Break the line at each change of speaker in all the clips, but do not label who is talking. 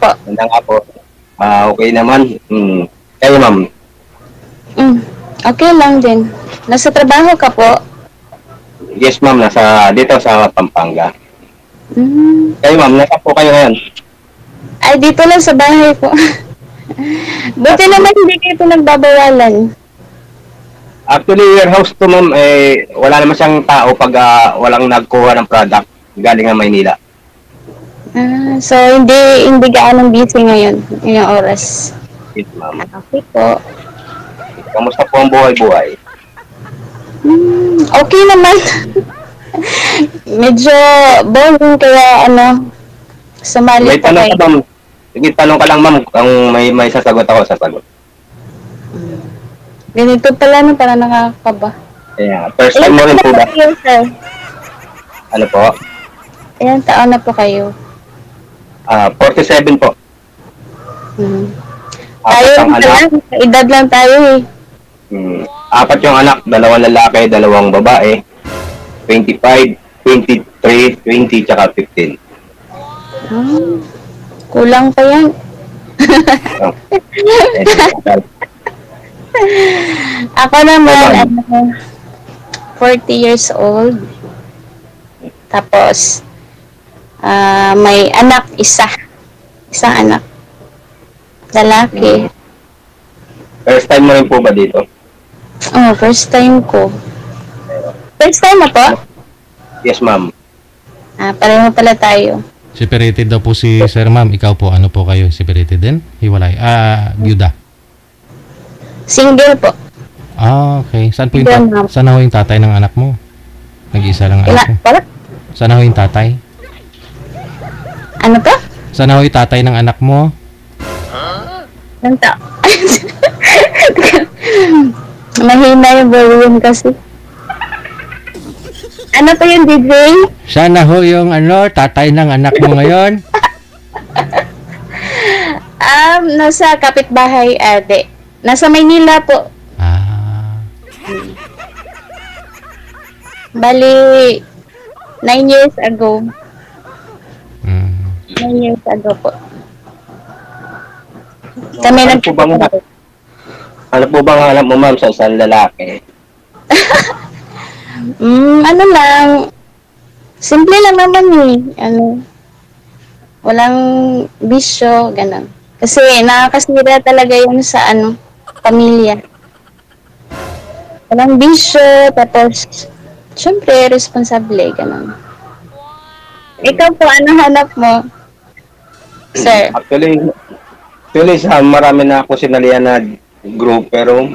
po.
Ganda nga po. Okay naman. Kayo, ma'am.
Okay lang din. Nasa trabaho ka po?
Yes, ma'am. Dito sa Pampanga. Kayo, ma'am. Nasa po kayo ngayon?
Ay, dito lang sa bahay po. Buti naman hindi kayo ito nagbabawalan.
Actually, warehouse to, ma'am, wala naman siyang tao pag walang nagkuha ng product galing ng Maynila.
So, hindi gaanong busy ngayon, ngayong oras.
Yes, ma'am.
Okay po.
Kamusta po ang buhay-buhay?
Okay naman. Medyo boring kaya sumali
May
pa
tanong
kayo.
ka, ma'am. Sige, tanong ka lang, ma'am. Kung may sasagot ako, sasagot.
Ganito pala para nakakaba.
Yeah. First time mo rin po ba?
Kayo, sir?
Ano po?
Ilang taon na po kayo?
47 po.
Tayo
Apat ang anak.
lang, edad lang tayo eh.
Apat yung anak, 2 lalaki, 2 babae. 25, 23, 20, tsaka 15.
Kulang pa yan. Ako naman, 40 years old. Tapos, may anak, isang anak. Lalaki.
First time mo rin po ba dito?
First time ko. First time mo po?
Yes, ma'am.
Pareho pala tayo.
Separated daw po si Sir Ma'am. Ikaw po, ano po kayo? Separated din? Hiwalay? Byuda.
Single po.
Okay. Saan ho yung tatay ng anak mo? Nag-iisa lang ang anak mo.
Wala?
Saan ho yung tatay?
Ano pa?
Saan ho yung tatay ng anak mo?
Nanta. Mahina yung volume kasi. Ano pa yung DJ?
Sana ho yung tatay ng anak mo ngayon?
Nasa kapitbahay ate. Nasa Maynila po. Bali, 9 years ago. 9 years ago po. Kami
Ano po bang alam mo, ma'am, sa isang lalaki?
Ano lang, simple lang naman walang bisyo, ganun. Kasi nakakasira talaga yun sa pamilya. Walang bisyo, tapos, syempre, responsable, ganun. Ikaw po, ano hanap mo, sir?
Actually, sa marami na ako sinalihan na group, pero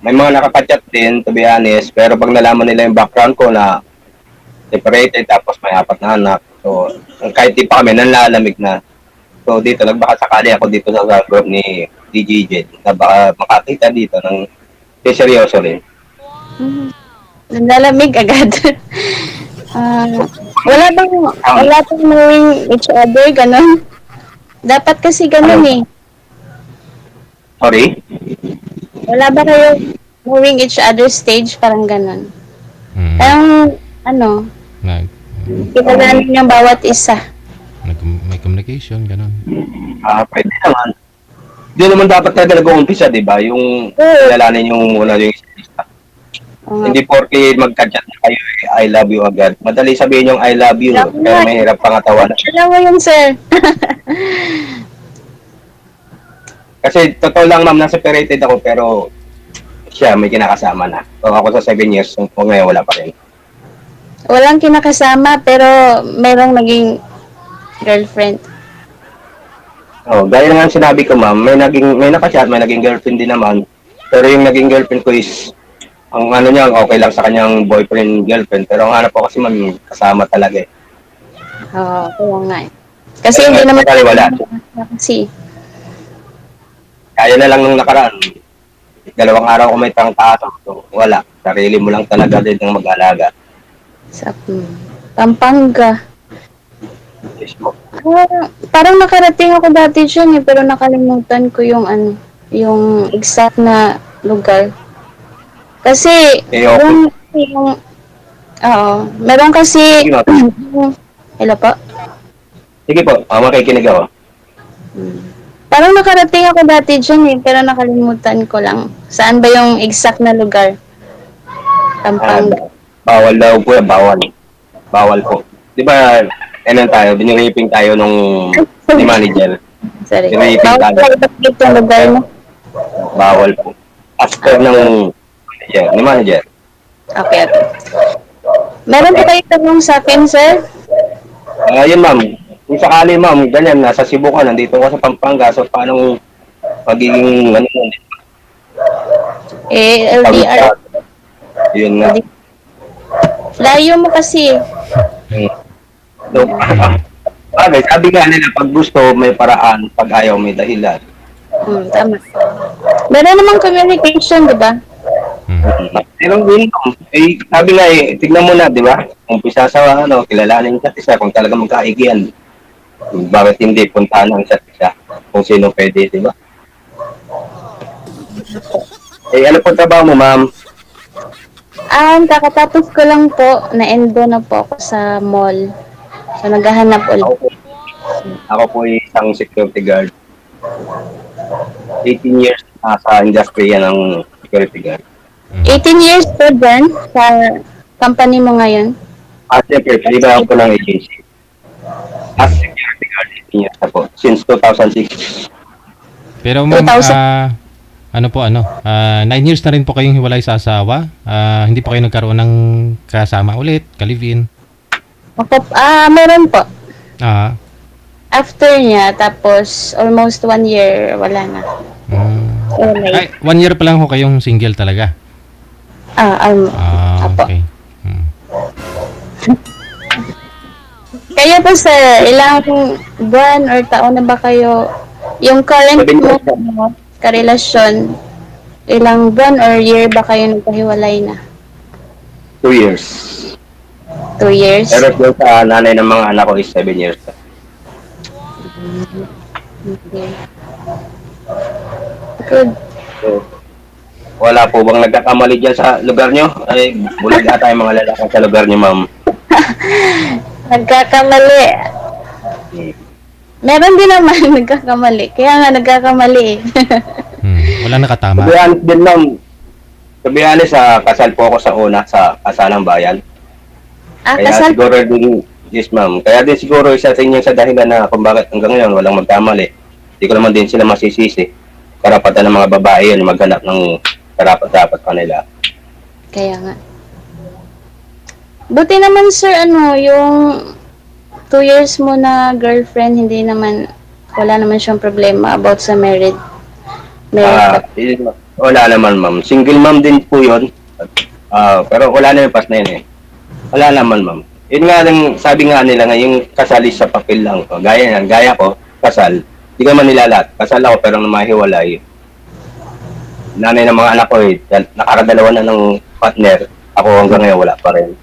may mga nakaka-chat din, to be honest, pero pag nalaman nila yung background ko na separated, tapos may 4 na anak, so kahit di pa kami, nanlalamig na. So dito, nagbaka sakali ako dito sa group ni DJ Jed, na baka makakita dito ng seryoso rin.
Nanlalamig agad. Wala bang knowing each other, ganun? Dapat kasi ganun eh.
Sorry?
Wala ba kayo knowing each other stage, parang ganun? Parang, kilalanin yung bawat isa.
May communication, ganun.
Pwede naman. Hindi naman dapat talaga nag-uumpisa, di ba? Yung kilalanin yung muna yung isa. Hindi porke magka-chat na kayo, I love you agad. Madali sabihin yung I love you, pero may hirap pangatawan.
Alam mo yun, sir.
Kasi totoo lang, ma'am, na-separated ako, pero siya may kinakasama na. So ako sa 7 years, kung ngayon wala pa rin.
Walang kinakasama, pero merong naging girlfriend.
Gaya nga sinabi ko, ma'am, may nakachat, may naging girlfriend din naman. Pero yung naging girlfriend ko is, ang niya, okay lang sa kanyang boyfriend, girlfriend. Pero ang hanap ko kasi, ma'am, kasama talaga eh.
Kaya nga eh. Kasi hindi naman
wala.
Kasi
Kaya na lang nung nakaraan. 2 araw ko may trangkaso. So, wala. Sarili mo lang talaga din ng mag-alaga.
Sa Pampanga.
Yes, mo.
Parang nakarating ako dati dyan pero nakalimutan ko yung exact na lugar. Kasi, meron kasi, hello po?
Sige po, makikinig ako.
Parang nakarating ako dati dyan eh, pero nakalimutan ko lang. Saan ba yung exact na lugar? Pampanga.
Bawal daw po, bawal. Bawal po. Di ba, ano tayo, biniraping tayo nung ni manager.
Sorry.
Sinipin
Bawal
tayo.
ba yung lugar mo?
Bawal po. After ng manager, ni manager.
Okay. Meron po kayo tanong sa akin, sir?
Yun ma'am, kung sakali ma'am, ganyan, nasa Cebu ka, nandito ka sa Pampanga, so paano magiging, ano yun?
LDR.
Yun nga.
Layo mo kasi.
So, sabi nga nila, pag gusto, may paraan, pag ayaw, may dahilan.
Tama. Meron namang communication, di ba?
Pero yun, sabi nga tignan mo na, di ba? Umpisa sa, kilalanin isa't isa, kung talaga magkaigihan. Bakit hindi puntahan ng isa't isa? Kung sino pwede, di ba? Ano po trabaho mo, ma'am?
Kakatapos ko lang po, na-endo na po ako sa mall. So, naghahanap ulit.
Ako po isang security guard. 18 years na sa industry yan ng security guard.
18 years po dyan sa company mo ngayon?
Siyempre, paliba ako ng agency. As security guard, 18 years na po. Since 2006.
Pero ma'am, ano po, 9 years na rin po kayong hiwalay sa asawa. Hindi po kayo nagkaroon ng kasama ulit, ka-live-in.
Meron po.
Ah.
After niya, tapos almost 1 year, wala na.
Ay, 1 year pa lang ho kayong single talaga?
Apo.
Okay.
Kayo po sir, ilang buwan or taon na ba kayo, yung current mo, karelasyon, ilang buwan or year ba kayo nagkahiwalay na?
2 years.
2 years?
Pero yung sa nanay ng mga anak ko is 7 years.
Okay. Good.
So, wala po bang nagkakamali dyan sa lugar nyo? Ay, bulag ata yung mga lalaki sa lugar nyo, ma'am.
Nagkakamali. Meron din naman nagkakamali. Kaya nga nagkakamali eh.
Wala nakatama.
To be honest din, ma'am. To be honest, kasal po ako sa una sa kasalang bayan. Kaya
Kasal?
siguro din, yes ma'am. Kaya din siguro isa sa inyo sa dahilan na kung bakit hanggang ngayon walang magkamali. Hindi ko naman din sila masisisi. Karapatan ng mga babae yun maghanap ng karapat-dapat pa nila.
Kaya nga. Buti naman sir, yung 2 years mo na girlfriend, hindi naman, wala naman siyang problema about sa married.
Wala naman ma'am. Single ma'am din po yun. Pero wala na yung pas na yun eh. Wala naman ma'am. Yun nga lang, sabi nga nila nga, yung kasal is sa papel lang. Gaya yan, gaya ko, kasal. Hindi ko man nilalat. Kasal ako pero mahiwalay. Nanay ng mga anak ko nakaradalawa na ng partner. Ako hanggang ngayon wala pa rin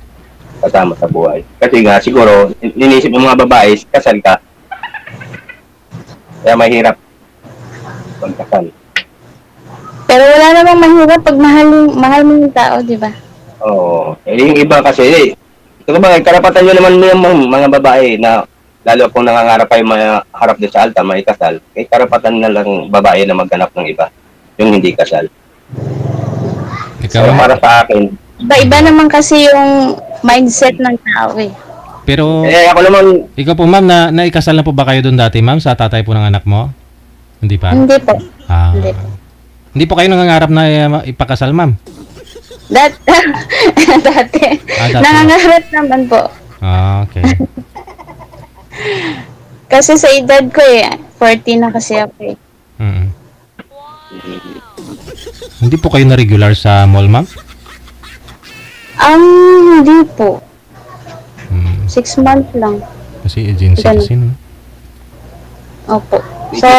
kasama sa buhay. Kasi nga siguro, inisip ng mga babae, kasal ka. Kaya mahirap pagkasal.
Pero wala namang mahirap pag mahal mo yung tao, di ba?
Oo. Yung iba kasi, ito ba, karapatan nyo naman yung mga babae na lalo kung nangangarap kayo maharap doon sa altar, may kasal, karapatan na lang babae na maghanap ng iba, yung hindi kasal. So, para sa akin,
iba naman kasi yung mindset ng tao eh.
Pero,
ako naman,
ikaw po ma'am, naikasal na po ba kayo doon dati ma'am, sa tatay po ng anak mo? Hindi pa?
Hindi po. Hindi.
Hindi po kayo nangangarap na ipakasal ma'am?
Dati. Nangangarap naman po.
Okay.
Kasi sa edad ko 40 na kasi ako eh.
Hindi po kayo na regular sa mall ma'am?
Hindi po. 6 months lang.
Kasi agency kasi no?
Opo. So,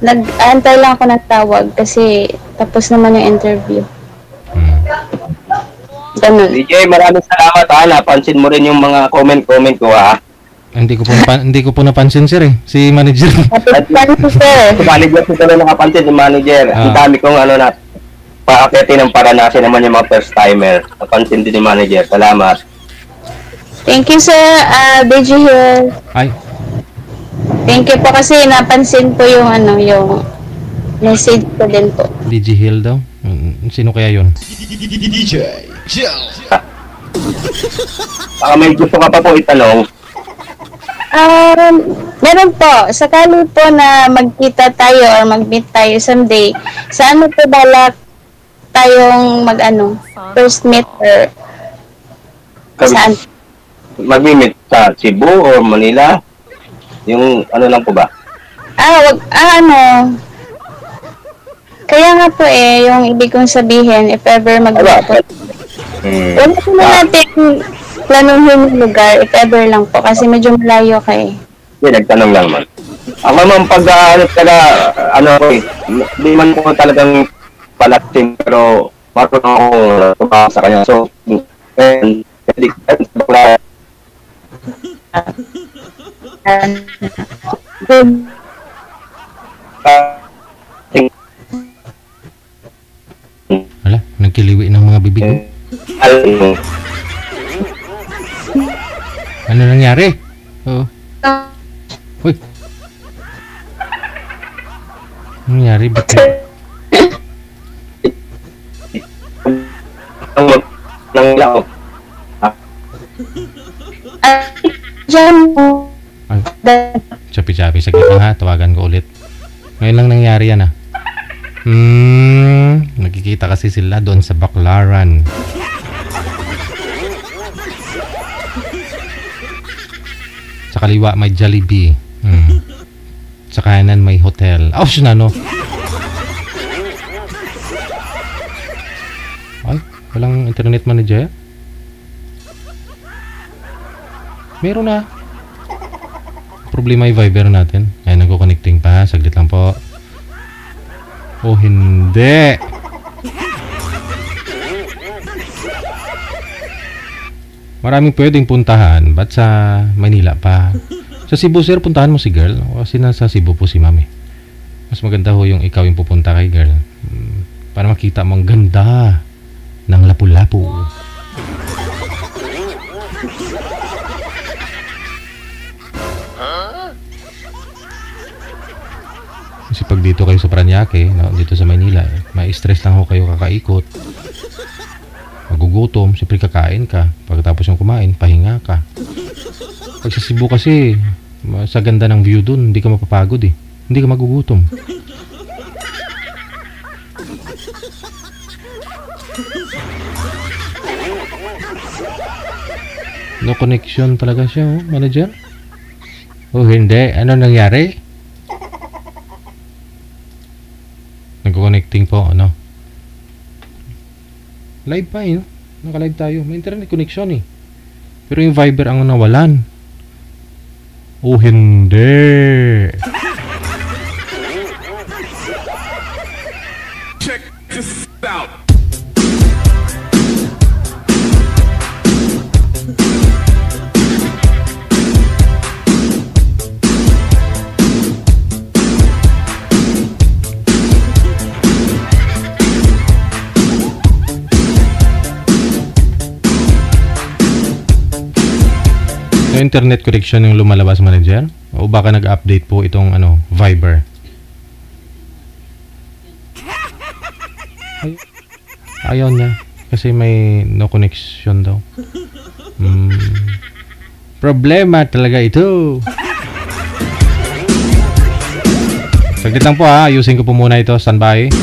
nag-aantay lang ako ng tawag kasi tapos naman yung interview. Ganun.
DJ, maraming salamat napansin mo rin yung mga comment ko
Hindi ko po napansin sir eh. Si manager.
Si manager ko na nakapansin, si manager. Ang dami kong paakyatin ng Paranaque naman yung mga first timer. Napansin din ni manager. Salamat.
Thank you sir. BG here.
Ay.
Thank you po kasi napansin po yung yung message ko din po.
DJ Hill daw? Sino kaya yun?
Baka may gusto ka pa po itanong.
Meron po. Sakali po na magkita tayo or mag-meet tayo someday, saan mo po balak tayong first meet or saan?
Mag-meet sa Cebu or Manila? Yung lang po ba?
Kaya nga po yung ibig kong sabihin, if ever mag-meet po. Wala po na natin planuhin yung lugar, if ever lang po, kasi medyo malayo kayo.
Hindi, nagtanong lang man. Ako naman pag hindi man po talagang palating, pero marunong ako tumawag sa kanya. So, hindi ka
Wala, nagkiliwi ng mga bibig mo. Ano nangyari? Oh. Uy. Ano nangyari? Bakit?
Nang lao.
Ay, chapi-chapi. Saglit lang ha. Tawagan ko ulit. Ngayon lang nangyari yan Nagkikita kasi sila doon sa Baclaran. Sa kaliwa may Jollibee. Sa kanan may hotel. Ay, walang internet manager? Meron na. Problema yung Viber natin. Ay, nagko-connecting pa. Saglit lang po. Oh, hindi. Maraming pwedeng puntahan. Ba't sa Manila pa? Sa Cebu, sir, puntahan mo si girl. Kasi nasa Cebu po si mami. Mas maganda ho yung ikaw yung pupunta kay girl. Para makita mo ang ganda ng Lapu-Lapu. Kasi pag dito kayo sa Parañaque, dito sa Manila, may stress lang ho kayo kakaikot. Magugutom, siyempre kakain ka. Pagkatapos yung kumain, pahinga ka. Pag sa Cebu kasi, sa ganda ng view dun, hindi ka mapapagod Hindi ka magugutom. No connection talaga siya, manager? Oh, hindi. Ano nangyari? Nag-connecting po, Live pa Naka-live tayo. May internet connection Pero yung Viber ang nawalan. Oh, hindi.
Check this out.
So, internet connection yung lumalabas, manager? O baka nag-update po itong Viber? Ayaw niya. Kasi may no connection daw. Problema talaga ito. Saglit lang po ayusin ko po muna ito. Standby.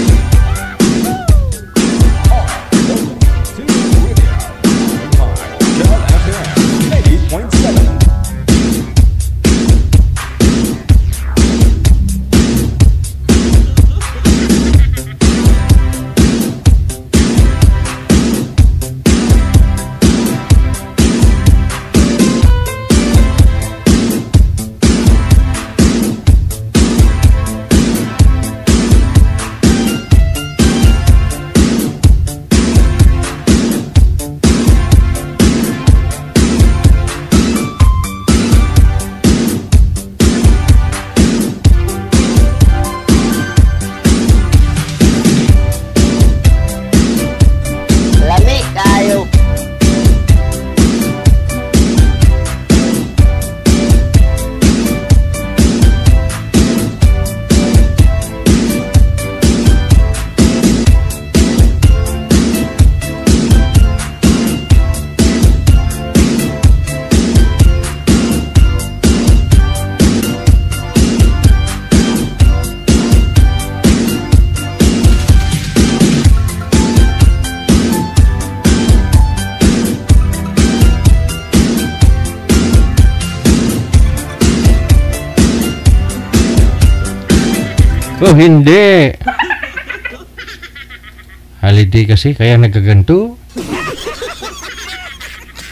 Oh, hindi. Holiday kasi, kaya nagkaganto.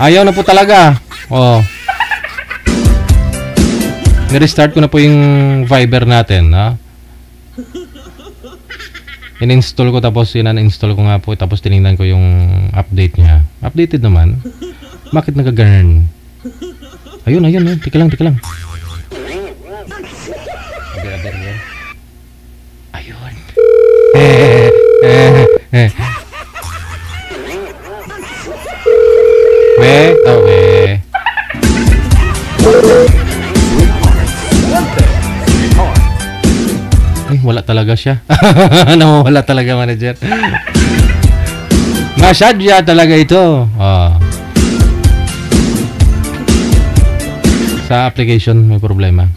Ayaw na po talaga. Oh. Nirestart ko na po yung Viber natin, ha? In-install ko tapos in-uninstall ko nga po tapos tiningnan ko yung update niya. Updated naman. Bakit nagkaganon? Ayun. Tika lang. Ayun. Okay. Wala talaga siya. Nawawala talaga, manager. Masadya talaga ito. Sa application may problema.